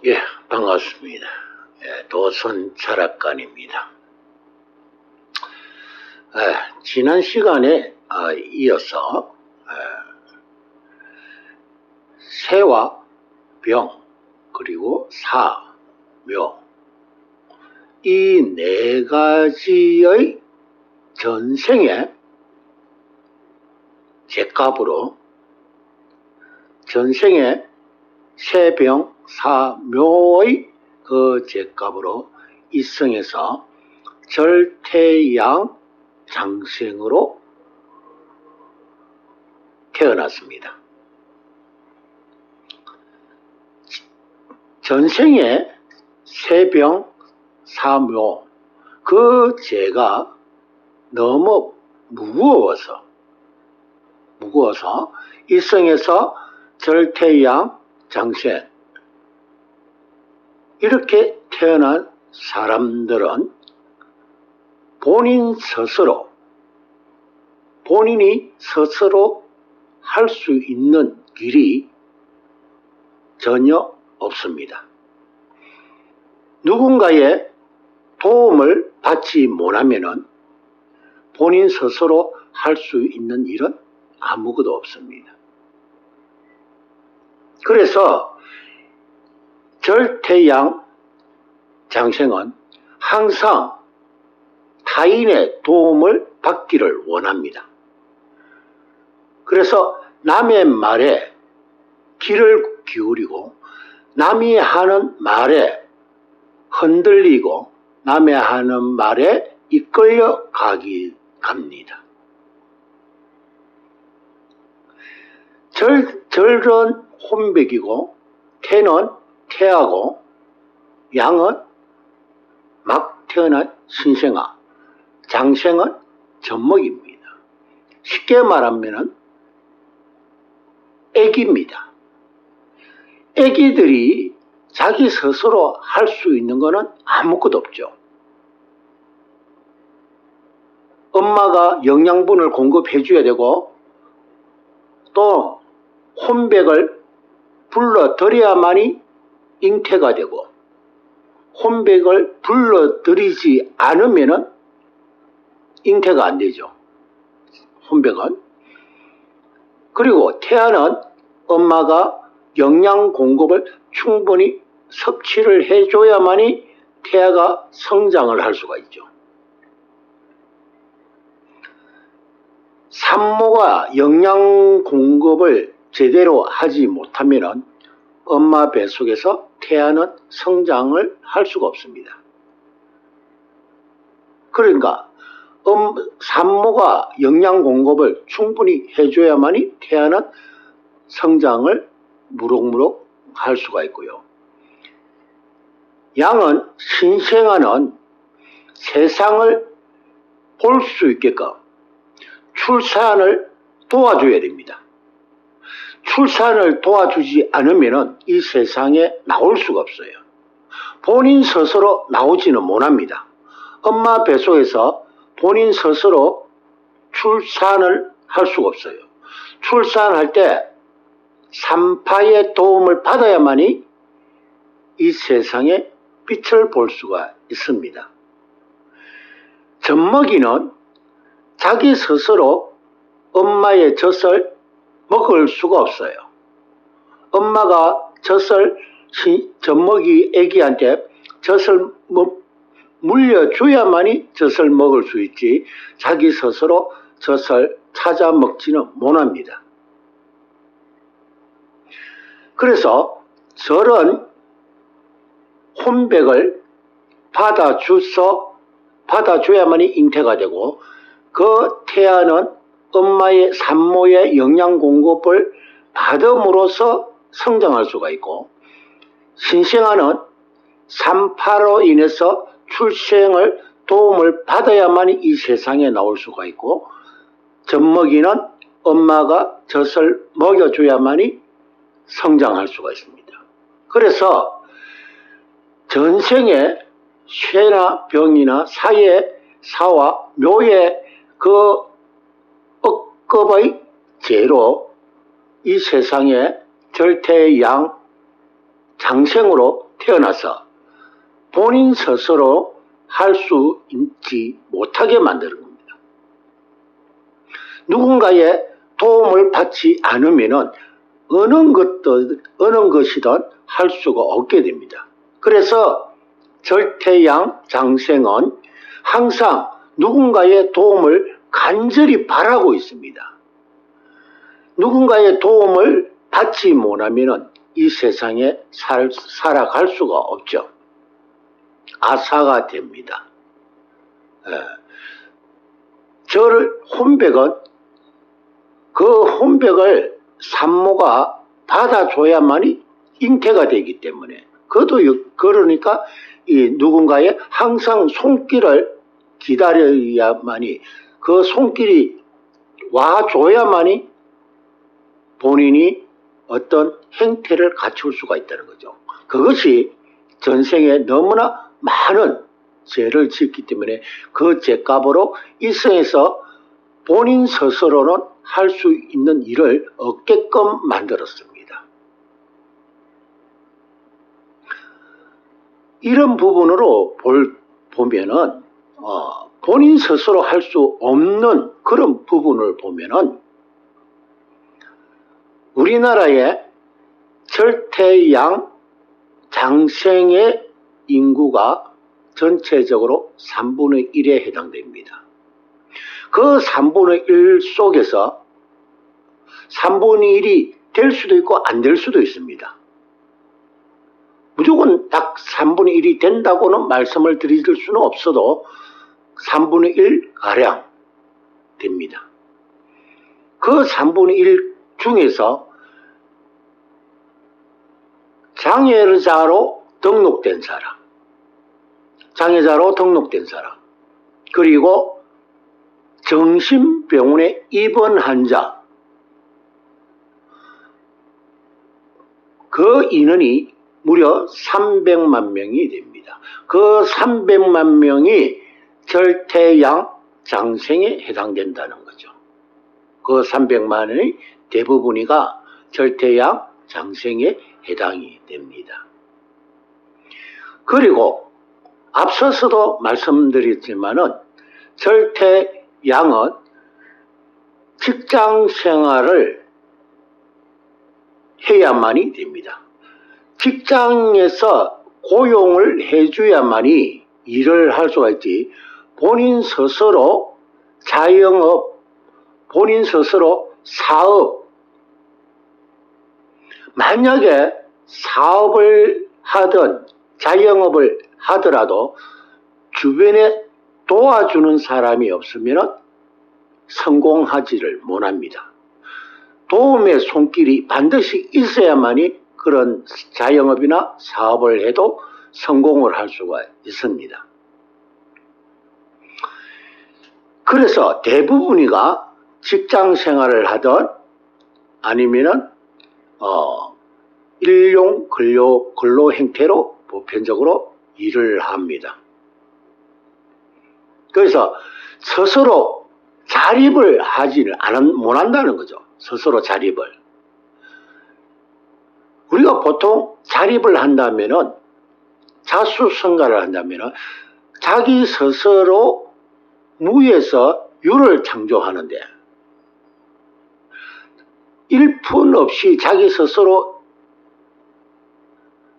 예, 반갑습니다. 예, 도선 철학관입니다. 지난 시간에 이어서 세와 병 그리고 사, 묘 이 네 가지의 전생의 죗값으로 전생의 세병 사묘의 그 죗값으로 이성에서 절태양 장생으로 태어났습니다. 전생의 세병 사묘 그 죄가 너무 무거워서 이성에서 절태양 장생 이렇게 태어난 사람들은 본인이 스스로 할 수 있는 길이 전혀 없습니다. 누군가의 도움을 받지 못하면 본인 스스로 할 수 있는 일은 아무것도 없습니다. 그래서 절태양 장생은 항상 타인의 도움을 받기를 원합니다. 그래서 남의 말에 귀를 기울이고 남이 하는 말에 흔들리고 남의 하는 말에 이끌려 갑니다. 절은 혼백이고 태는 태하고 양은 막 태어난 신생아, 장생은 젖먹입니다. 쉽게 말하면 애기입니다. 애기들이 자기 스스로 할 수 있는 것은 아무것도 없죠. 엄마가 영양분을 공급해 줘야 되고 또 혼백을 불러들여야만이 잉태가 되고 혼백을 불러들이지 않으면 잉태가 안 되죠. 혼백은. 그리고 태아는 엄마가 영양 공급을 충분히 섭취를 해줘야만이 태아가 성장을 할 수가 있죠. 산모가 영양 공급을 제대로 하지 못하면 엄마 뱃속에서 태아는 성장을 할 수가 없습니다. 그러니까 산모가 영양 공급을 충분히 해줘야만이 태아는 성장을 무럭무럭 할 수가 있고요. 양은 신생아는 세상을 볼 수 있게끔 출산을 도와줘야 됩니다. 출산을 도와주지 않으면 이 세상에 나올 수가 없어요. 본인 스스로 나오지는 못합니다. 엄마 뱃속에서 본인 스스로 출산을 할 수가 없어요. 출산할 때 산파의 도움을 받아야만이 이 세상에 빛을 볼 수가 있습니다. 젖먹이는 자기 스스로 엄마의 젖을 먹을 수가 없어요. 엄마가 젖먹이 애기한테 젖을 물려줘야만이 젖을 먹을 수 있지 자기 스스로 젖을 찾아 먹지는 못합니다. 그래서 절은 혼백을 받아줘야만이 잉태가 되고 그 태아는 엄마의 산모의 영양 공급을 받음으로써 성장할 수가 있고 신생아는 산파로 인해서 출생을 도움을 받아야만이 이 세상에 나올 수가 있고 젖먹이는 엄마가 젖을 먹여줘야만이 성장할 수가 있습니다. 그래서 전생에 쇠나 병이나 사와 묘의 그 억급의 죄로 이 세상에 절태양 장생으로 태어나서 본인 스스로 할 수 있지 못하게 만드는 겁니다. 누군가의 도움을 받지 않으면 어느 것이든 할 수가 없게 됩니다. 그래서 절태양 장생은 항상 누군가의 도움을 간절히 바라고 있습니다. 누군가의 도움을 받지 못하면 이 세상에 살아갈 수가 없죠. 아사가 됩니다. 혼백은 그 혼백을 산모가 받아줘야만이 잉태가 되기 때문에 그러니까 이 누군가의 항상 손길을 기다려야만이 그 손길이 와줘야만이 본인이 어떤 행태를 갖출 수가 있다는 거죠. 그것이 전생에 너무나 많은 죄를 짓기 때문에 그 죄값으로 이 생에서 본인 스스로는 할 수 있는 일을 없게끔 만들었습니다. 이런 부분으로 보면은 본인 스스로 할 수 없는 그런 부분을 보면은 우리나라의 절태양 장생의 인구가 전체적으로 3분의 1에 해당됩니다. 그 3분의 1 속에서 3분의 1이 될 수도 있고 안 될 수도 있습니다. 무조건 딱 3분의 1이 된다고는 말씀을 드릴 수는 없어도 3분의 1가량 됩니다. 그 3분의 1 중에서 장애자로 등록된 사람, 그리고 정신병원에 입원한 자, 그 인원이 무려 300만 명이 됩니다. 그 300만 명이 절태양 장생에 해당된다는 거죠. 그 300만의 대부분이가 절태양 장생에 해당이 됩니다. 그리고 앞서서도 말씀드렸지만은 절태양은 직장 생활을 해야만이 됩니다. 직장에서 고용을 해줘야만이 일을 할 수가 있지, 본인 스스로 자영업, 본인 스스로 사업, 만약에 사업을 하든 자영업을 하더라도 주변에 도와주는 사람이 없으면 성공하지를 못합니다. 도움의 손길이 반드시 있어야만이 그런 자영업이나 사업을 해도 성공을 할 수가 있습니다. 그래서 대부분이가 직장 생활을 하든 아니면은 일용 근로 행태로 보편적으로 일을 합니다. 그래서 스스로 자립을 하지를 못한다는 거죠. 스스로 자립을. 우리가 보통 자립을 한다면은, 자수성가를 한다면은, 자기 스스로 무에서 유를 창조하는데, 일푼 없이 자기 스스로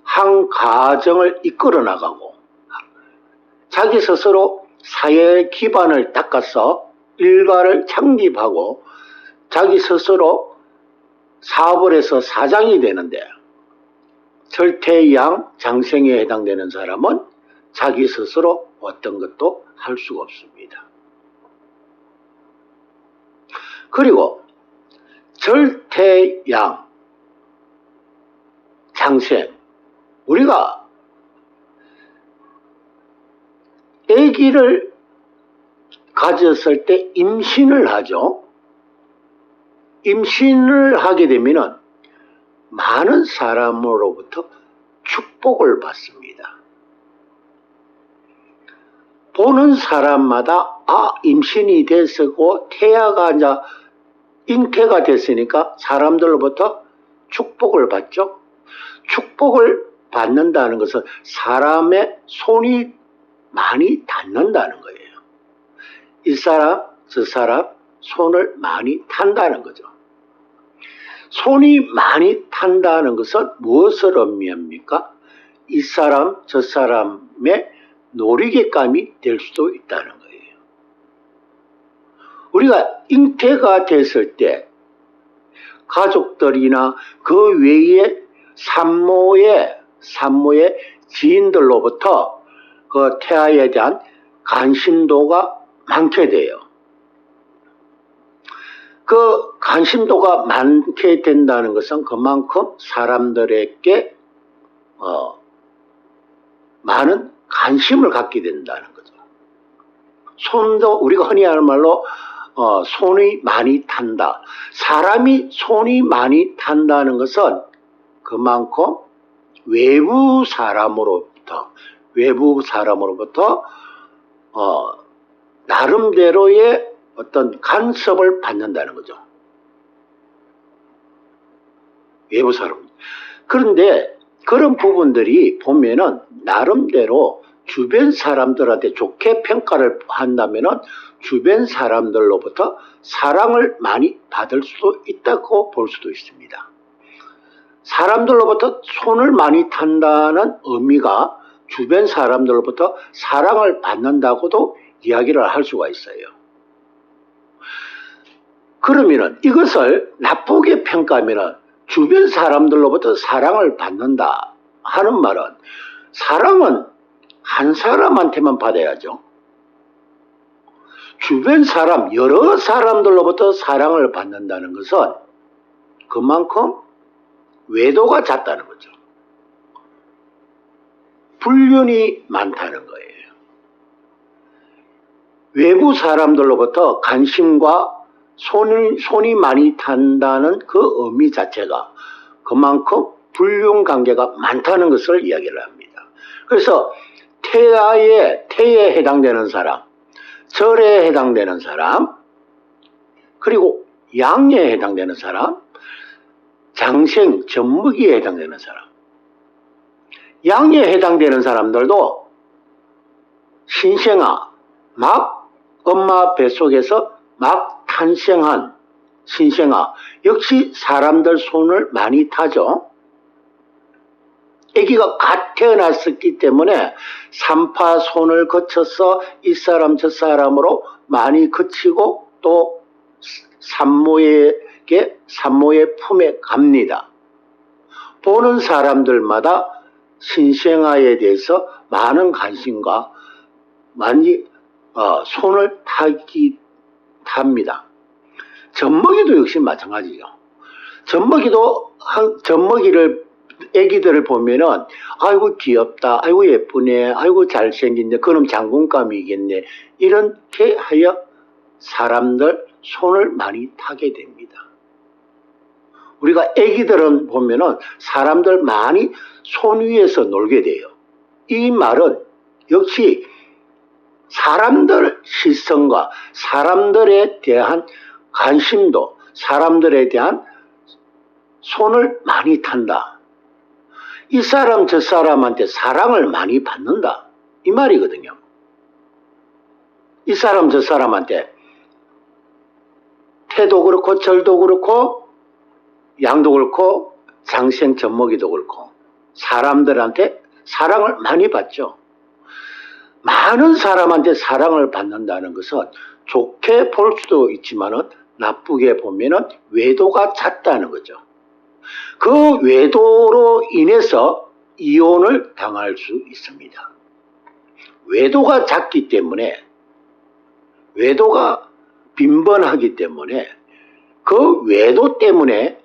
한 가정을 이끌어 나가고, 자기 스스로 사회의 기반을 닦아서 일가를 창립하고, 자기 스스로 사업을 해서 사장이 되는데, 절태양 장생에 해당되는 사람은 자기 스스로 어떤 것도 할 수가 없습니다. 그리고 절태양 장생, 우리가 아기를 가졌을 때 임신을 하죠. 임신을 하게 되면 많은 사람으로부터 축복을 받습니다. 보는 사람마다 임신이 됐고 태아가 이제 잉태가 됐으니까 사람들로부터 축복을 받죠. 축복을 받는다는 것은 사람의 손이 많이 닿는다는 거예요. 이 사람, 저 사람 손을 많이 탄다는 거죠. 손이 많이 탄다는 것은 무엇을 의미합니까? 이 사람, 저 사람의 놀이개감이 될 수도 있다는 거예요. 우리가 잉태가 됐을 때 가족들이나 그 외에 산모의 지인들로부터 그 태아에 대한 관심도가 많게 돼요. 그 관심도가 많게 된다는 것은 그만큼 사람들에게 많은 관심을 갖게 된다는 거죠. 손도 우리가 흔히 하는 말로 손이 많이 탄다. 사람이 손이 많이 탄다는 것은 그만큼 외부 사람으로부터 나름대로의 어떤 간섭을 받는다는 거죠. 외부 사람. 그런데 그런 부분들이 보면은 나름대로 주변 사람들한테 좋게 평가를 한다면은 주변 사람들로부터 사랑을 많이 받을 수도 있다고 볼 수도 있습니다. 사람들로부터 손을 많이 탄다는 의미가 주변 사람들로부터 사랑을 받는다고도 이야기를 할 수가 있어요. 그러면은 이것을 나쁘게 평가하면은 주변 사람들로부터 사랑을 받는다 하는 말은 사랑은 한 사람한테만 받아야죠. 주변 사람, 여러 사람들로부터 사랑을 받는다는 것은 그만큼 외도가 잦다는 거죠. 불륜이 많다는 거예요. 외부 사람들로부터 관심과 손이 많이 탄다는 그 의미 자체가 그만큼 불륜 관계가 많다는 것을 이야기를 합니다. 그래서 태에 해당되는 사람, 절에 해당되는 사람, 그리고 양에 해당되는 사람, 장생, 젖먹이에 해당되는 사람, 양에 해당되는 사람들도 신생아, 막 엄마 뱃속에서 막 탄생한 신생아 역시 사람들 손을 많이 타죠. 아기가 갓 태어났었기 때문에 산파손을 거쳐서 이 사람 저 사람으로 많이 거치고 또 산모의 품에 갑니다. 보는 사람들마다 신생아에 대해서 많은 관심과 많이 손을 탑니다. 젖먹이도 역시 마찬가지죠. 젖먹이를 애기들을 보면은 아이고 귀엽다, 아이고 예쁘네, 아이고 잘생긴데 그럼 장군감이겠네, 이렇게 하여 사람들 손을 많이 타게 됩니다. 우리가 애기들은 보면은 사람들 많이 손 위에서 놀게 돼요. 이 말은 역시 사람들 시선과 사람들에 대한 관심도, 사람들에 대한 손을 많이 탄다. 이 사람 저 사람한테 사랑을 많이 받는다, 이 말이거든요. 이 사람 저 사람한테 태도 그렇고 절도 그렇고 양도 그렇고 장생 젖먹이도 그렇고 사람들한테 사랑을 많이 받죠. 많은 사람한테 사랑을 받는다는 것은 좋게 볼 수도 있지만은 나쁘게 보면은 외도가 잦다는 거죠. 그 외도로 인해서 이혼을 당할 수 있습니다. 외도가 잦기 때문에, 외도가 빈번하기 때문에 그 외도 때문에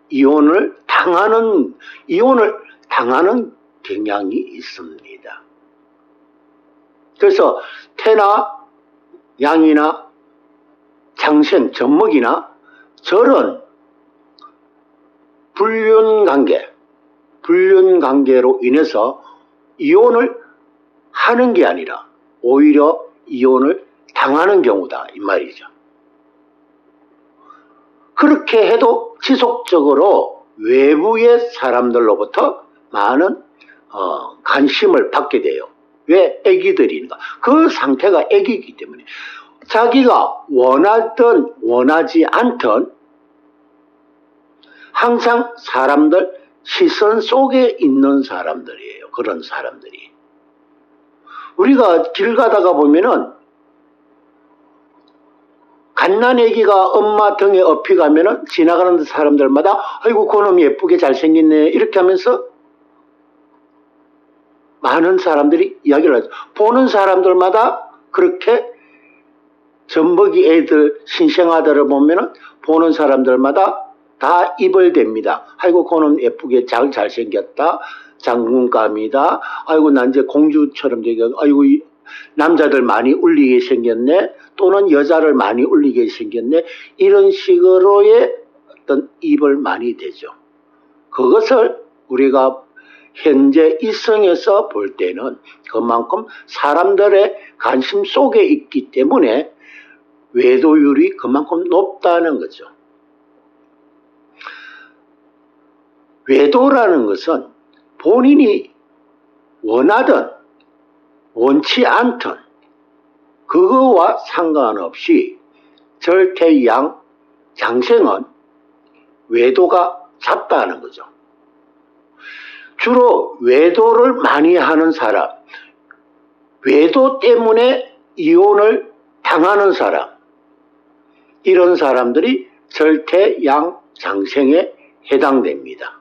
이혼을 당하는 경향이 있습니다. 그래서 태나 양이나 장생, 젖먹이나 절은 불륜 관계로 인해서 이혼을 하는 게 아니라 오히려 이혼을 당하는 경우다, 이 말이죠. 그렇게 해도 지속적으로 외부의 사람들로부터 많은 관심을 받게 돼요. 왜? 애기들이니까. 그 상태가 애기이기 때문에. 자기가 원하든 원하지 않든 항상 사람들 시선 속에 있는 사람들이에요. 그런 사람들이. 우리가 길 가다가 보면은 갓난 애기가 엄마 등에 업히 가면은 지나가는 사람들마다 아이고 그놈 예쁘게 잘생겼네 이렇게 하면서 많은 사람들이 이야기를 하죠. 보는 사람들마다 그렇게 젖먹이 애들 신생아들을 보면은 보는 사람들마다 다 입을 댑니다. 아이고 그놈 예쁘게 잘생겼다. 장군감이다. 아이고 난 이제 공주처럼 되게 아이고 남자들 많이 울리게 생겼네. 또는 여자를 많이 울리게 생겼네. 이런 식으로의 어떤 입을 많이 대죠. 그것을 우리가 현재 이성에서 볼 때는 그만큼 사람들의 관심 속에 있기 때문에 외도율이 그만큼 높다는 거죠. 외도라는 것은 본인이 원하든 원치 않든 그거와 상관없이 절대양 장생은 외도가 잦다는 거죠. 주로 외도를 많이 하는 사람, 외도 때문에 이혼을 당하는 사람, 이런 사람들이 절대양 장생에 해당됩니다.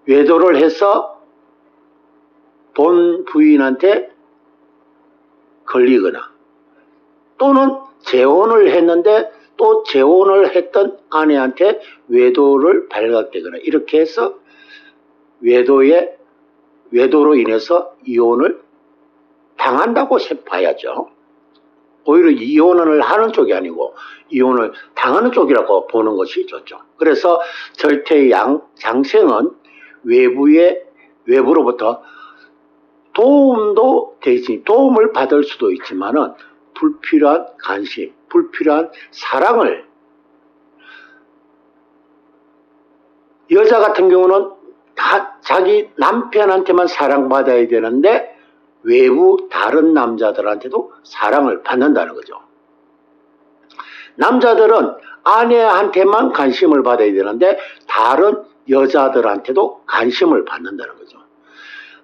외도를 해서 본 부인한테 걸리거나 또는 재혼을 했는데 또 재혼을 했던 아내한테 외도를 발각되거나 이렇게 해서 외도로 인해서 이혼을 당한다고 봐야죠. 오히려 이혼을 하는 쪽이 아니고 이혼을 당하는 쪽이라고 보는 것이 좋죠. 그래서 절대양 장생은 외부로부터 도움을 받을 수도 있지만은 불필요한 관심, 불필요한 사랑을 여자 같은 경우는 자기 남편한테만 사랑받아야 되는데 외부 다른 남자들한테도 사랑을 받는다는 거죠. 남자들은 아내한테만 관심을 받아야 되는데 다른 여자들한테도 관심을 받는다는 거죠.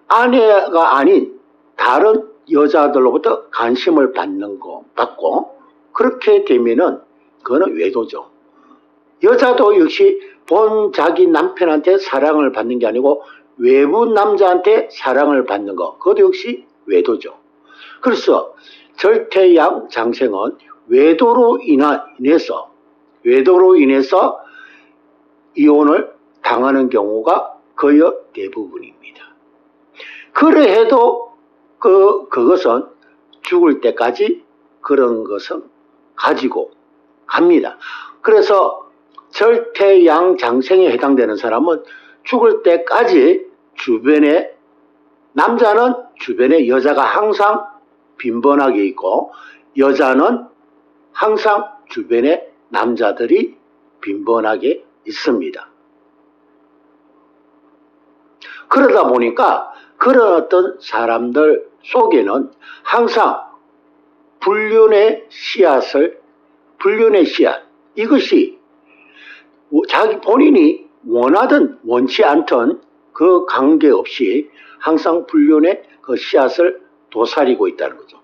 아내가 아닌 다른 여자들로부터 관심을 받고 그렇게 되면은 그거는 외도죠. 여자도 역시 본 자기 남편한테 사랑을 받는 게 아니고 외부 남자한테 사랑을 받는 거, 그것도 역시 외도죠. 그래서 절대양 장생은 외도로 인해서 이혼을 당하는 경우가 거의 대부분입니다. 그래 해도 그것은 죽을 때까지 그런 것은 가지고 갑니다. 그래서 절대양 장생에 해당되는 사람은 죽을 때까지 남자는 주변에 여자가 항상 빈번하게 있고 여자는 항상 주변에 남자들이 빈번하게 있습니다. 그러다 보니까 그런 어떤 사람들 속에는 항상 불륜의 씨앗, 이것이 자기 본인이 원하든 원치 않든 그 관계없이 항상 불륜의 그 씨앗을 도사리고 있다는 거죠.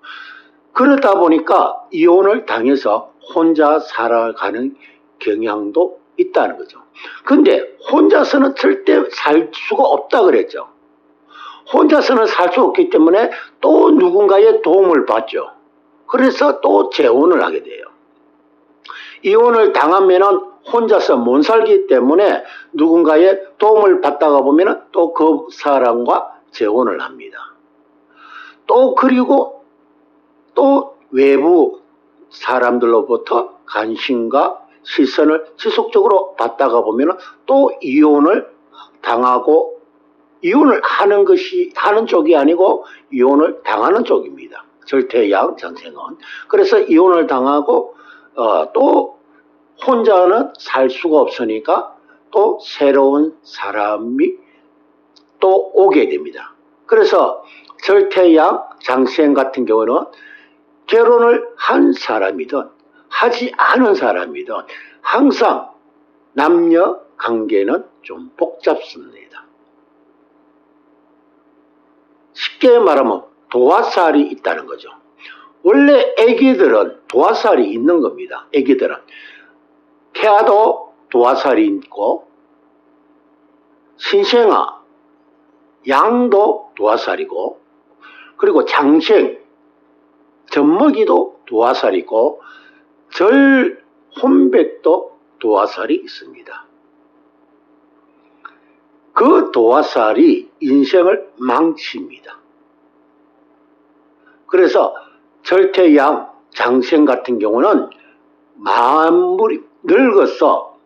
그러다 보니까 이혼을 당해서 혼자 살아가는 경향도 있다는 거죠. 근데 혼자서는 절대 살 수가 없다 그랬죠. 혼자서는 살 수 없기 때문에 또 누군가의 도움을 받죠. 그래서 또 재혼을 하게 돼요. 이혼을 당하면은 혼자서 못 살기 때문에 누군가의 도움을 받다가 보면은 또 그 사람과 재혼을 합니다. 또 그리고 또 외부 사람들로부터 관심과 시선을 지속적으로 받다가 보면은 또 이혼을 당하고 이혼을 하는 쪽이 아니고 이혼을 당하는 쪽입니다. 절대양 장생은. 그래서 이혼을 당하고 또 혼자는 살 수가 없으니까 또 새로운 사람이 또 오게 됩니다. 그래서 절태양 장생 같은 경우는 결혼을 한 사람이든 하지 않은 사람이든 항상 남녀 관계는 좀 복잡습니다. 쉽게 말하면 도화살이 있다는 거죠. 원래 애기들은 도화살이 있는 겁니다. 애기들은 태아도 도화살이 있고 신생아 양도 도화살이고 그리고 장생 젖먹이도 도화살이고 절 혼백도 도화살이 있습니다. 그 도화살이 인생을 망칩니다. 그래서 절태양 장생 같은 경우는 만물이 늙어서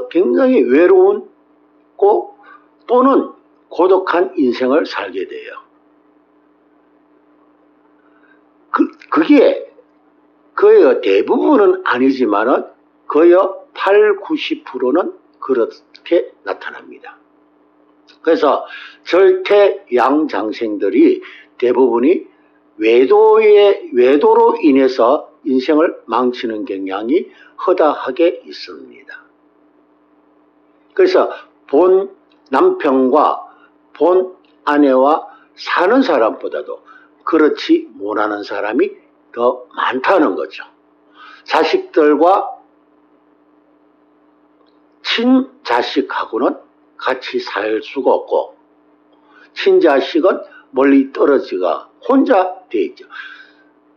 굉장히 외로운고 또는 고독한 인생을 살게 돼요. 그게 거의 대부분은 아니지만은 거의 8, 90%는 그렇게 나타납니다. 그래서 절태양 장생들이 대부분이 외도로 인해서 인생을 망치는 경향이 허다하게 있습니다. 그래서 본 남편과 본 아내와 사는 사람보다도 그렇지 못하는 사람이 더 많다는 거죠. 자식들과 친자식하고는 같이 살 수가 없고 친자식은 멀리 떨어지가 혼자 돼 있죠.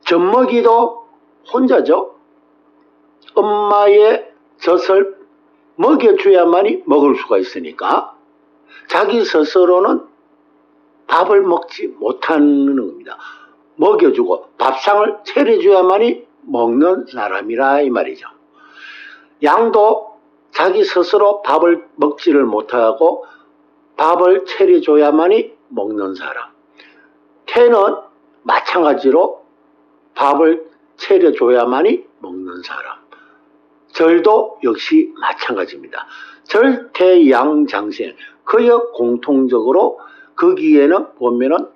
젖먹이도 혼자죠. 엄마의 젖을 먹여줘야만이 먹을 수가 있으니까 자기 스스로는 밥을 먹지 못하는 겁니다. 먹여주고 밥상을 차려줘야만이 먹는 사람이라 이 말이죠. 양도 자기 스스로 밥을 먹지를 못하고 밥을 차려줘야만이 먹는 사람. 태는 마찬가지로 밥을 차려줘야만이 먹는 사람. 절도 역시 마찬가지입니다. 절태양장생 거의 공통적으로 거기에는 보면은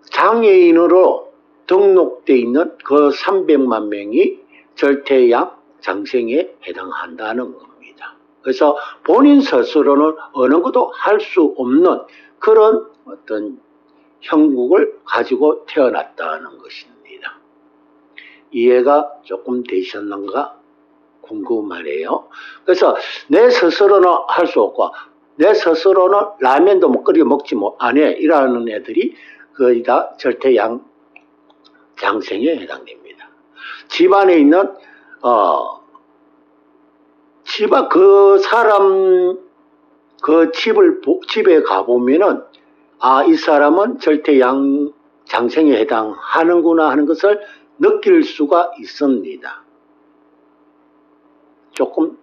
장애인으로 등록되어 있는 그 300만 명이 절태양 장생에 해당한다는 겁니다. 그래서 본인 스스로는 어느 것도 할 수 없는 그런 어떤 형국을 가지고 태어났다는 것입니다. 이해가 조금 되셨는가 궁금하네요. 그래서 내 스스로는 할 수 없고 내 스스로는 라면도 못 끓여 먹지 안 해 이라는 애들이 거의 다 절태양 장생에 해당됩니다. 집안에 있는 그 사람 그 집에 가보면은 이 사람은 절태양 장생에 해당하는구나 하는 것을 느낄 수가 있습니다. 조금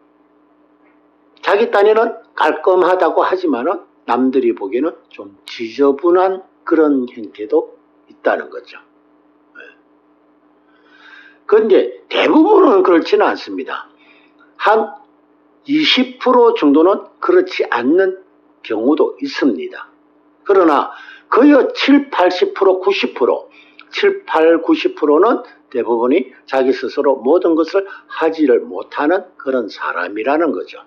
자기 딴에는 깔끔하다고 하지만은 남들이 보기에는 좀 지저분한 그런 형태도 있다는 거죠. 그런데 대부분은 그렇지는 않습니다. 한 20% 정도는 그렇지 않는 경우도 있습니다. 그러나 거의 7, 80%, 90%, 7, 8, 90%는 대부분이 자기 스스로 모든 것을 하지를 못하는 그런 사람이라는 거죠.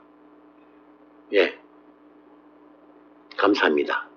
예. 감사합니다.